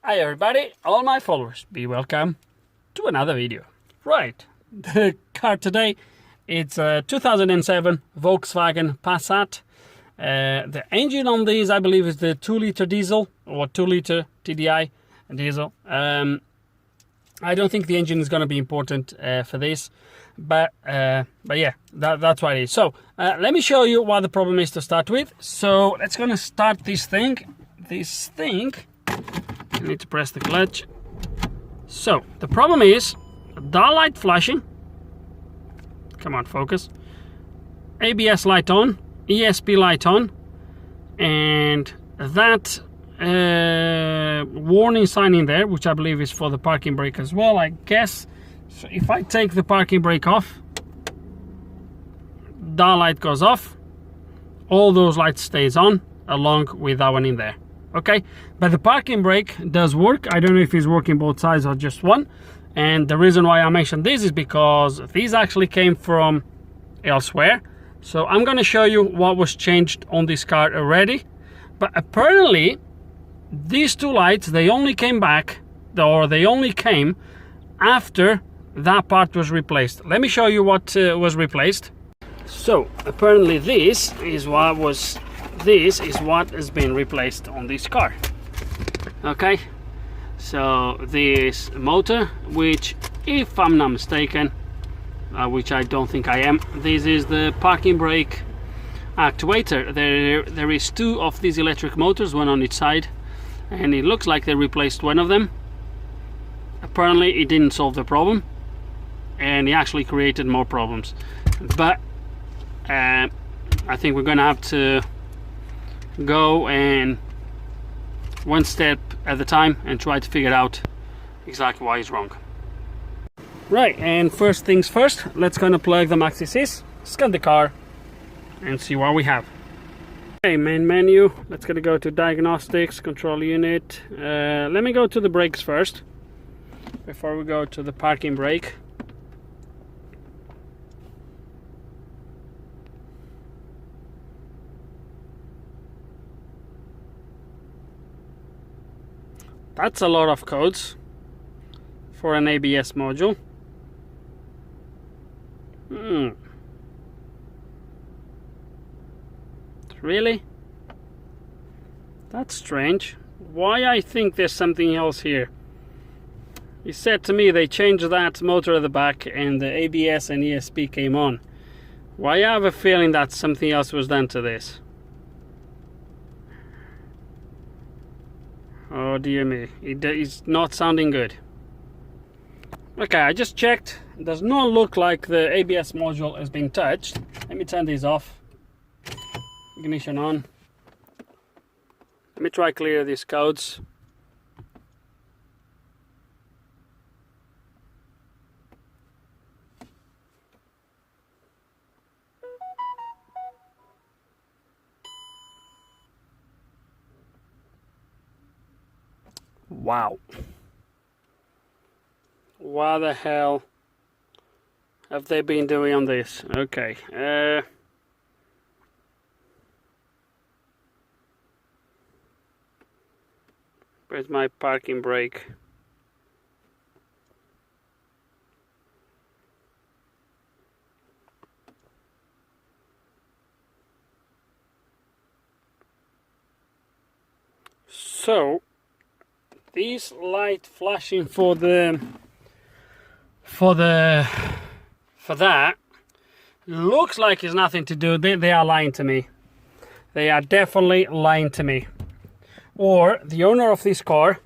Hi everybody, all my followers, be welcome to another video. Right, the car today, it's a 2007 Volkswagen Passat. The engine on these, I believe, is the 2-liter diesel or 2-liter TDI diesel. I don't think the engine is going to be important for this, but yeah, that's what it is. So let me show you what the problem is to start with. So let's gonna start this thing. I need to press the clutch. So the problem is dull light flashing. Come on, focus. ABS light on, ESP light on, and that warning sign in there, which I believe is for the parking brake as well, I guess. So if I take the parking brake off, that light goes off, all those lights stays on along with that one in there. Okay, but the parking brake does work. I don't know if it's working both sides or just one, and the reason why I mentioned this is because these actually came from elsewhere. So I'm going to show you what was changed on this car already. But apparently these two lights, they only came back, or they only came after that part was replaced. Let me show you what was replaced. So apparently this is what has been replaced on this car. Okay, so this motor, which if I'm not mistaken, which I don't think I am, this is the parking brake actuator. There is two of these electric motors, one on each side, and it looks like they replaced one of them. Apparently it didn't solve the problem, and it actually created more problems. But I think we're gonna have to go and one step at a time and try to figure out exactly why it's wrong. Right, and first things first, let's gonna plug the maxi sys, scan the car, and see what we have. Okay, main menu, let's gonna go to diagnostics, control unit. Let me go to the brakes first before we go to the parking brake. That's a lot of codes for an ABS module. Really? That's strange. Why I think there's something else here. He said to me they changed that motor at the back and the ABS and ESP came on. Why I have a feeling that something else was done to this. Oh dear me, it's not sounding good. Okay, I just checked. It does not look like the ABS module has been touched. Let me turn these off. Ignition on. Let me try clear these codes. Wow. What the hell have they been doing on this? Okay. Where's my parking brake? So these light flashing for that looks like it's nothing to do. They are lying to me. They are definitely lying to me. Or the owner of this car,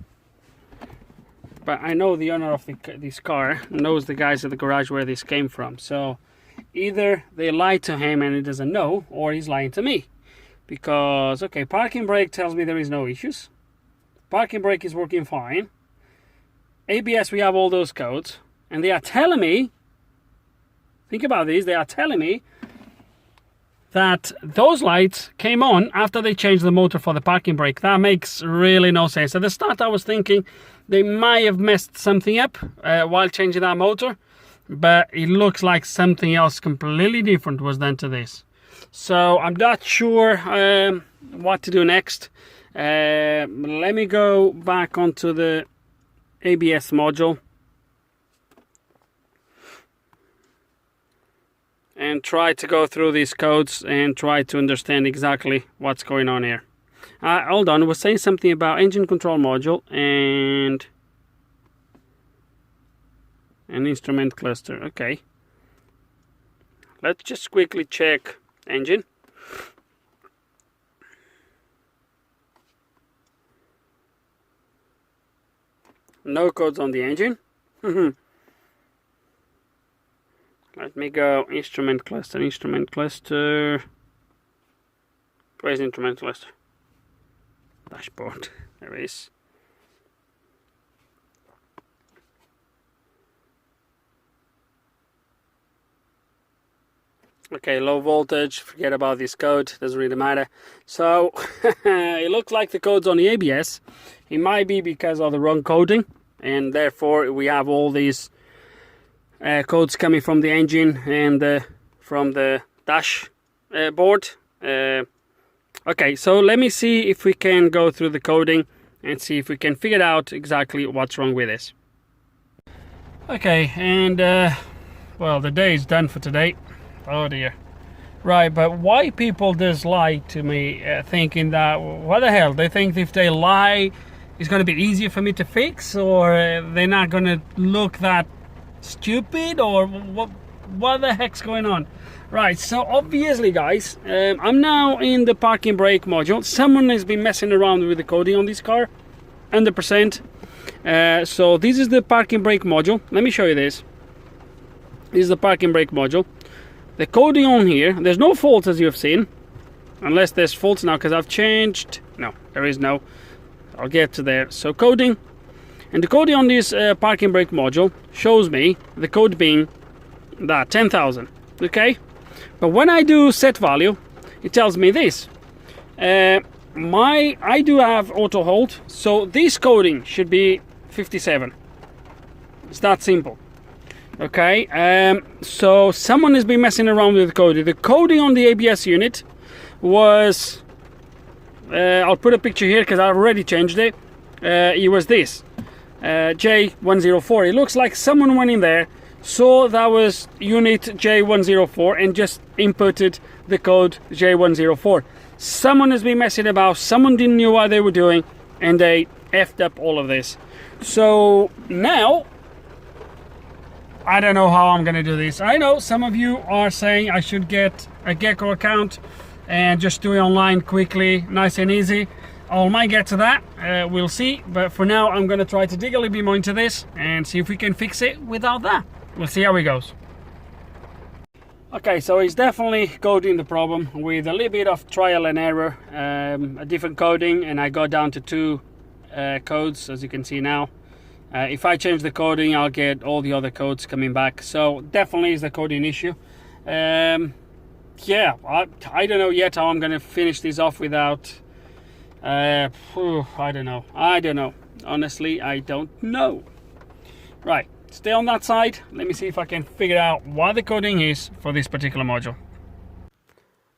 but I know the owner of this car knows the guys at the garage where this came from. So either they lied to him and he doesn't know, or he's lying to me. Because, okay, parking brake tells me there is no issues. Parking brake is working fine. ABS, we have all those codes. And they are telling me, think about this, they are telling me that those lights came on after they changed the motor for the parking brake. That makes really no sense. At the start I was thinking they might have messed something up while changing that motor, but it looks like something else completely different was done to this. So I'm not sure what to do next. Let me go back onto the ABS module and try to go through these codes and try to understand exactly what's going on here. Hold on, we're saying something about engine control module and an instrument cluster. Okay, let's just quickly check engine. No codes on the engine. Let me go instrument cluster. Where's the instrument cluster? Dashboard. There it is. Okay, low voltage, forget about this code, doesn't really matter. So it looks like the code's on the ABS. It might be because of the wrong coding, and therefore we have all these codes coming from the engine and from the dash board. Okay, so let me see if we can go through the coding and see if we can figure out exactly what's wrong with this. Okay, and well, the day is done for today. Oh dear. Right, but why people just lie to me, thinking that, what the hell, they think if they lie it's going to be easier for me to fix, or they're not going to look that stupid, or what the heck's going on? Right, so obviously guys, I'm now in the parking brake module. Someone has been messing around with the coding on this car, 100%. So this is the parking brake module. Let me show you this. This is the parking brake module. The coding on here, there's no faults as you have seen, unless there's faults now because I've changed. No, there is no. I'll get to there. So coding, and the coding on this parking brake module shows me the code being that 10,000. Okay, but when I do set value, it tells me this. I do have auto hold, so this coding should be 57. It's that simple. Okay, so someone has been messing around with the coding. The coding on the ABS unit was, I'll put a picture here because I've already changed it. It was this, J104. It looks like someone went in there, saw that was unit J104 and just inputted the code J104. Someone has been messing about, someone didn't know what they were doing, and they effed up all of this. So now, I don't know how I'm gonna do this. I know some of you are saying I should get a Gecko account and just do it online quickly, nice and easy. I might get to that, we'll see. But for now, I'm gonna try to dig a little bit more into this and see if we can fix it without that. We'll see how it goes. Okay, so it's definitely coding the problem with a little bit of trial and error, a different coding, and I got down to 2 codes, as you can see now. If I change the coding, I'll get all the other codes coming back. So definitely is the coding issue. Yeah, I don't know yet how I'm going to finish this off without... I don't know. Honestly, I don't know. Right, stay on that side. Let me see if I can figure out what the coding is for this particular module.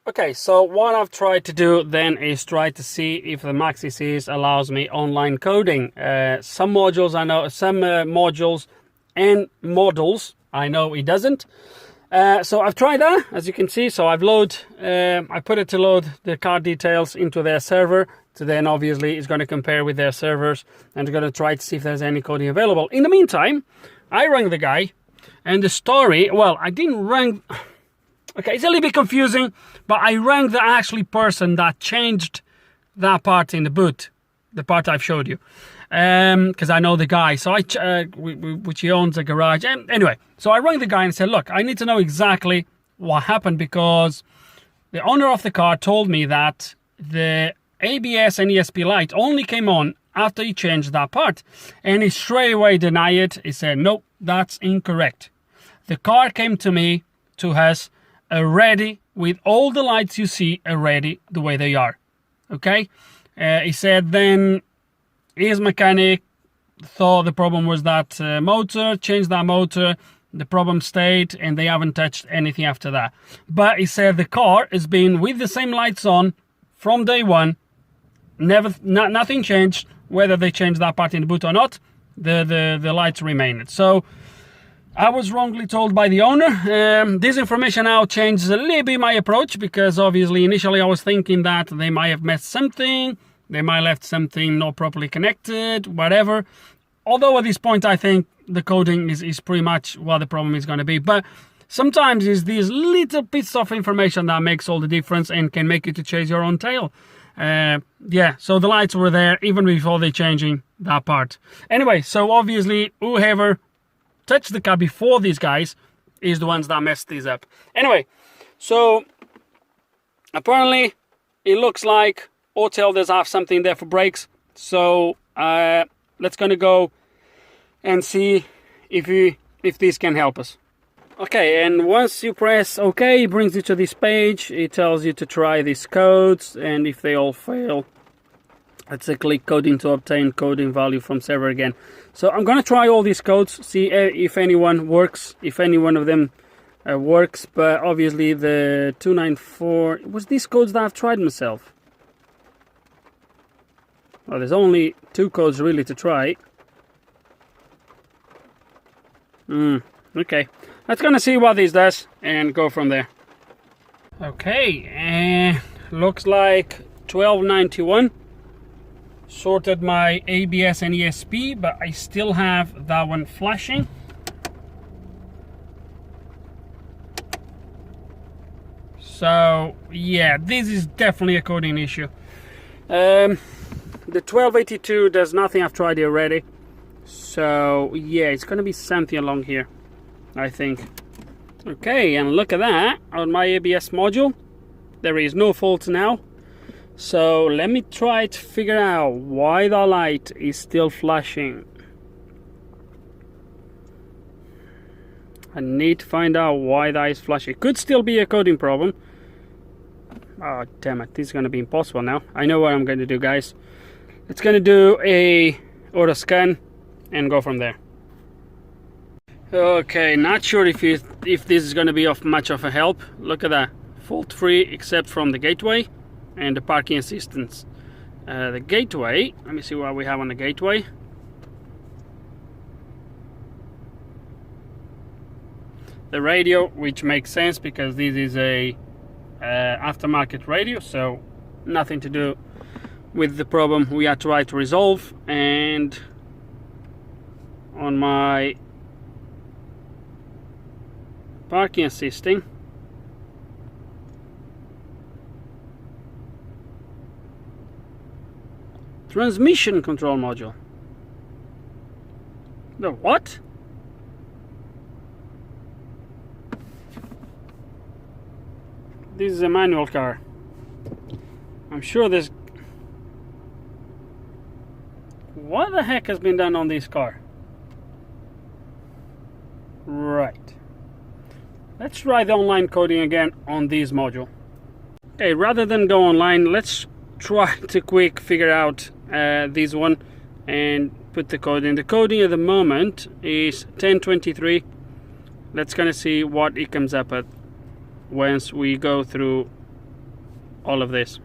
Okay, so what I've tried to do then is try to see if the MaxiSys allows me online coding. Some modules I know, some modules and models I know it doesn't. So I've tried that, as you can see. So I put it to load the car details into their server. So then obviously it's going to compare with their servers and it's going to try to see if there's any coding available. In the meantime, I rang the guy, and the story, well, I didn't ring... Okay, it's a little bit confusing, but I rang the actually person that changed that part in the boot, the part I've showed you, because I know the guy. So which he owns a garage. Anyway, so I rang the guy and said, look, I need to know exactly what happened, because the owner of the car told me that the ABS and ESP light only came on after he changed that part, and he straight away denied it. He said, nope, that's incorrect. The car came to us already with all the lights you see already the way they are. Okay, he said then his mechanic thought the problem was that motor, changed that motor, the problem stayed, and they haven't touched anything after that. But he said the car has been with the same lights on from day one, nothing changed. Whether they changed that part in the boot or not, the lights remained. So I was wrongly told by the owner. This information now changes a little bit my approach, because obviously initially I was thinking that they might have messed something, they might have left something not properly connected, whatever. Although at this point I think the coding is pretty much what the problem is going to be. But sometimes it's these little bits of information that makes all the difference and can make you to chase your own tail. Yeah, so the lights were there even before they changing that part. Anyway, so obviously whoever touched the car before these guys is the ones that messed these up. Anyway, so apparently it looks like Hotel does have something there for brakes. So let's gonna go and see if this can help us. Okay, and once you press OK, it brings you to this page. It tells you to try these codes, and if they all fail, let's click coding to obtain coding value from server again. So I'm gonna try all these codes, see if anyone works, if any one of them works. But obviously the 294 was these codes that I've tried myself. Well, there's only 2 codes really to try. Okay, let's gonna see what this does and go from there. Okay, and looks like 1291 sorted my ABS and ESP, but I still have that one flashing. So yeah, this is definitely a coding issue. The 1282 does nothing. I've tried it already. So yeah, it's gonna be something along here, I think. Okay, and look at that. On my ABS module, there is no fault now. So let me try to figure out why the light is still flashing. I need to find out why that is flashing. It could still be a coding problem. Oh damn it, this is going to be impossible now. I know what I'm going to do, guys. It's going to do a auto scan and go from there. Okay, not sure if this is going to be of much of a help. Look at that, fault free except from the gateway and the parking assistance. The gateway, let me see what we have on the gateway. The radio, which makes sense because this is a aftermarket radio, so nothing to do with the problem we are trying to resolve. And on my parking assisting, transmission control module. The what? This is a manual car. I'm sure there's... What the heck has been done on this car? Right. Let's try the online coding again on this module. Okay, rather than go online, let's try to quick figure out this one and put the code in. The coding at the moment is 1023. Let's gonna see what it comes up at once we go through all of this.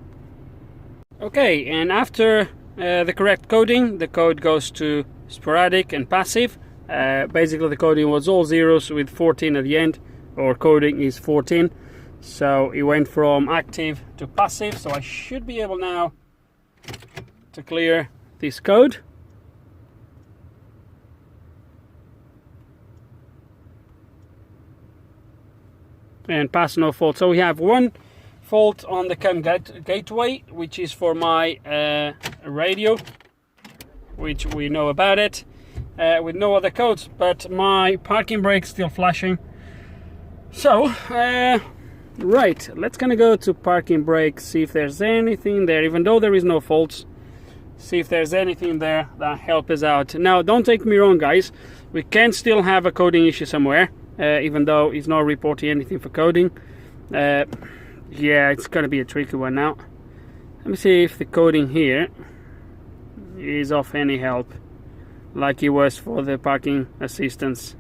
Okay, and after the correct coding, the code goes to sporadic and passive. Basically the coding was all zeros with 14 at the end, or coding is 14. So it went from active to passive, so I should be able now to clear this code. And pass no fault. So we have one fault on the CAN gateway, which is for my radio, which we know about it, with no other codes, but my parking brake still flashing. So right, let's gonna go to parking brake, see if there's anything there, even though there is no faults. See if there's anything there that help us out. Now, don't take me wrong, guys, we can still have a coding issue somewhere, even though it's not reporting anything for coding. Yeah, it's gonna be a tricky one now. Let me see if the coding here is of any help, like it was for the parking assistance.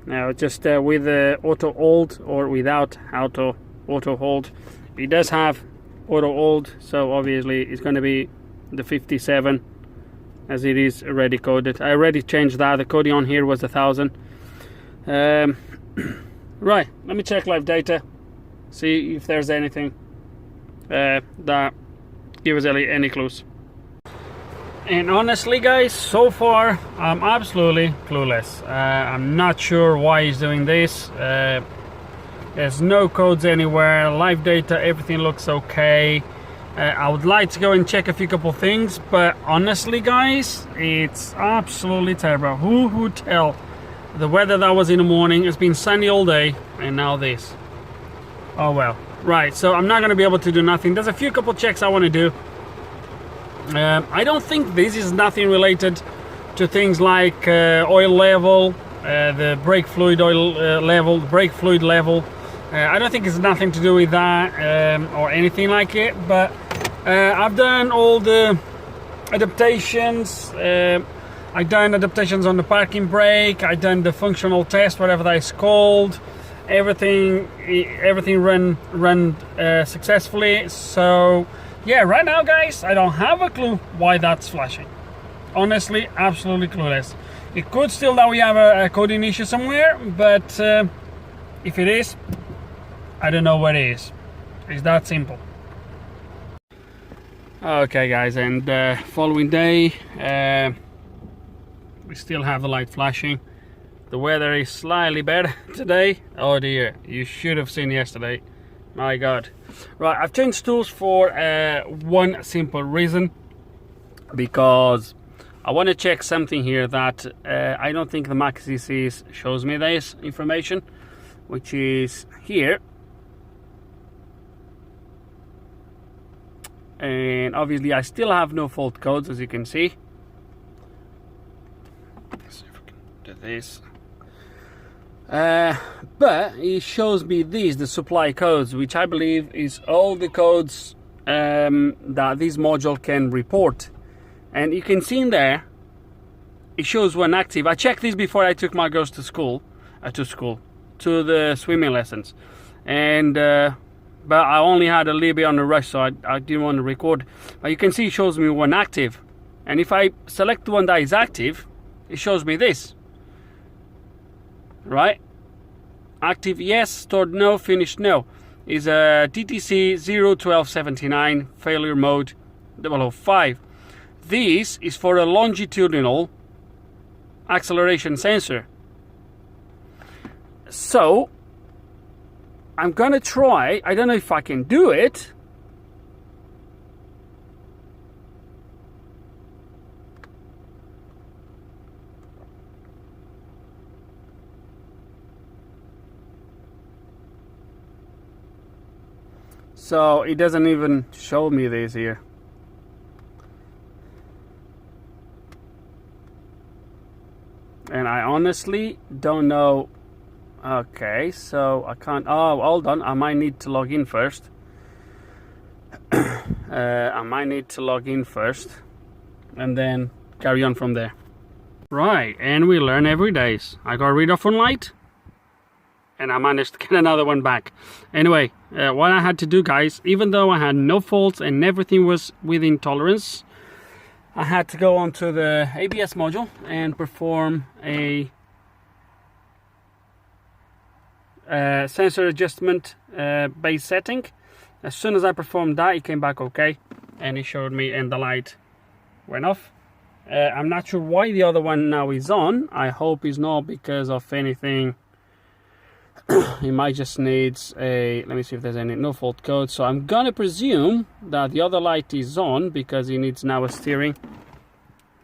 Now, just with auto hold or without auto auto hold. It does have auto hold, so obviously it's going to be the 57 as it is already coded. I already changed that. The coding on here was 1000. Right, let me check live data, see if there's anything that gives us any clues. And honestly guys, so far I'm absolutely clueless. I'm not sure why he's doing this. There's no codes anywhere, live data, everything looks okay. I would like to go and check a few couple things, but honestly guys, it's absolutely terrible. Who would tell? The weather that was in the morning, it's been sunny all day, and now this. Oh well. Right, so I'm not going to be able to do nothing. There's a few couple checks I want to do. I don't think this is nothing related to things like oil level, the brake fluid oil level, brake fluid level. I don't think it's nothing to do with that or anything like it, but I've done all the adaptations. I've done adaptations on the parking brake. I've done the functional test, whatever that is called. Everything run successfully. So yeah, right now guys, I don't have a clue why that's flashing. Honestly, absolutely clueless. It could still that we have a coding issue somewhere, but if it is, I don't know what it is. It's that simple. Okay guys, and following day, we still have the light flashing. The weather is slightly better today. Oh dear, you should have seen yesterday. My god. Right, I've changed tools for one simple reason, because I want to check something here that I don't think the Mac CCs shows me this information, which is here. And obviously I still have no fault codes, as you can see. Let's see if we can do this. But it shows me these, the supply codes, which I believe is all the codes that this module can report. And you can see in there, it shows one active. I checked this before I took my girls to the swimming lessons. And but I only had a little bit on the rush, so I didn't want to record. But you can see it shows me one active. And if I select the one that is active, it shows me this. Right? Active yes, stored no, finished no. Is a DTC 01279 failure mode 005. This is for a longitudinal acceleration sensor. So I'm gonna try, I don't know if I can do it. So it doesn't even show me this here. And I honestly don't know. Okay, so I can't. Oh, hold on. I might need to log in first. I might need to log in first and then carry on from there. Right, and we learn every day. I got rid of one light and I managed to get another one back. Anyway, what I had to do, guys, even though I had no faults and everything was within tolerance, I had to go onto the ABS module and perform a sensor adjustment base setting. As soon as I performed that, it came back okay, and it showed me, and the light went off. I'm not sure why the other one now is on. I hope it's not because of anything. It might just needs a, let me see if there's any no fault code. So I'm gonna presume that the other light is on because it needs now a steering.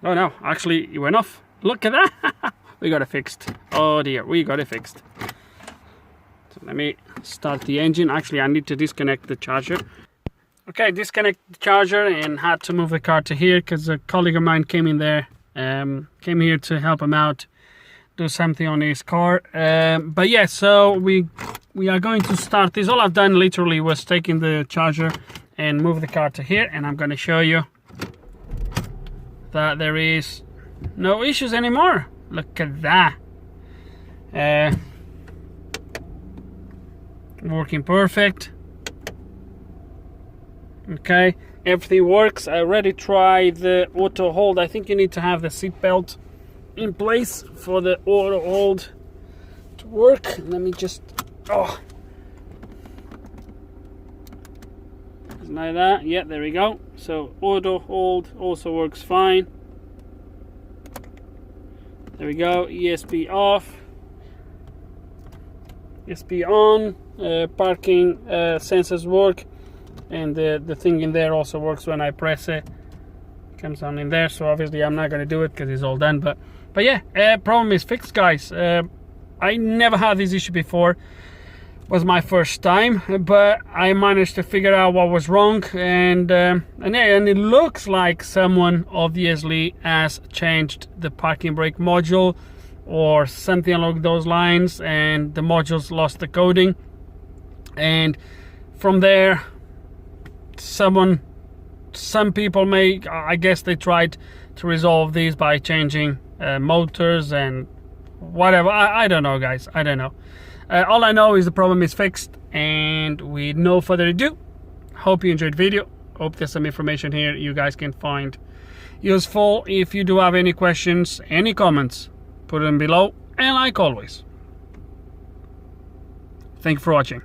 Oh no, actually it went off. Look at that. We got it fixed. Oh dear, we got it fixed. So let me start the engine. Actually, I need to disconnect the charger. Okay, disconnect the charger and had to move the car to here because a colleague of mine came in there, came here to help him out, do something on his car. But yeah, so we are going to start this. All I've done literally was taking the charger and move the car to here, and I'm going to show you that there is no issues anymore. Look at that. Working perfect. Okay, everything works. I already tried the auto hold. I think you need to have the seat belt in place for the auto hold to work. Let me just, like that. Yeah, there we go. So auto hold also works fine. There we go. ESP off, ESP on. Parking sensors work, and the thing in there also works when I press it. Comes on in there. So obviously I'm not going to do it because it's all done. But yeah, problem is fixed, guys. I never had this issue before. Was my first time, but I managed to figure out what was wrong, and it looks like someone obviously has changed the parking brake module or something along those lines, and the modules lost the coding, and from there some people I guess they tried to resolve these by changing motors and whatever. I don't know, guys. I don't know. All I know is the problem is fixed, and with no further ado, hope you enjoyed the video. Hope there's some information here you guys can find useful. If you do have any questions, any comments, put them below, and like always, thank you for watching.